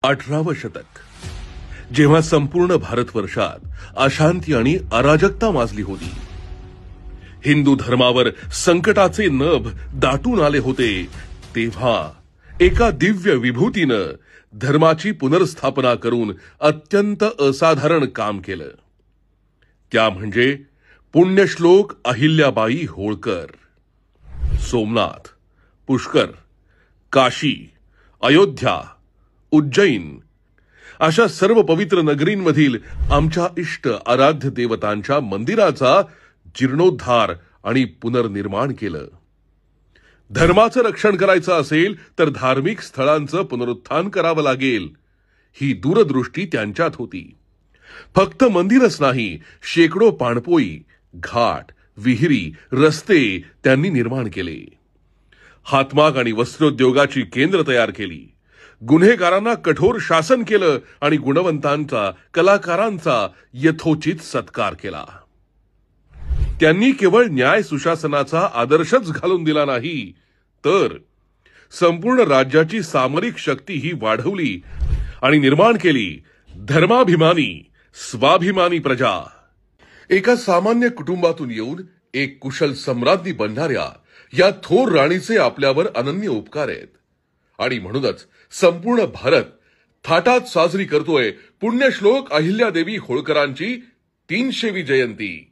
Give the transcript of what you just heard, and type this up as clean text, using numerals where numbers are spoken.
18वं शतक, जेव्हा संपूर्ण भारतवर्षात अशांती आणि अराजकता माजली होती, हिंदू धर्मावर संकटाचे नभ दाटून आले होते, तेव्हा एका दिव्य विभूतीनं धर्माची पुनर्स्थापना करून अत्यंत असाधारण काम केलं. त्या म्हणजे पुण्यश्लोक अहिल्याबाई होळकर. सोमनाथ, पुष्कर, काशी, अयोध्या, उज्जैन अशा सर्व पवित्र नगरींमधील आमच्या इष्ट आराध्य देवतांच्या मंदिराचा जीर्णोद्धार आणि पुनर्निर्माण केलं. धर्माचं रक्षण करायचं असेल तर धार्मिक स्थळांचं पुनरुत्थान करावं लागेल, ही दूरदृष्टी त्यांच्यात होती. फक्त मंदिरच नाही, शेकडो पाणपोई, घाट, विहिरी, रस्ते त्यांनी निर्माण केले. हातमाग आणि वस्त्रोद्योगाची केंद्र तयार केली. गुन्हेगारांना कठोर शासन केलं आणि गुणवंतांचा, कलाकारांचा यथोचित सत्कार केला. त्यांनी केवळ न्याय सुशासनाचा आदर्शच घालून दिला नाही, तर संपूर्ण राज्याची सामरिक शक्तीही वाढवली आणि निर्माण केली धर्माभिमानी, स्वाभिमानी प्रजा. एका सामान्य कुटुंबातून येऊन एक कुशल सम्राज्ञी बनणाऱ्या या थोर राणीचे आपल्यावर अनन्य उपकार आहेत. आणि म्हणूनच संपूर्ण भारत थाटात साजरी करतोय पुण्यश्लोक अहिल्यादेवी होळकरांची 300वी जयंती.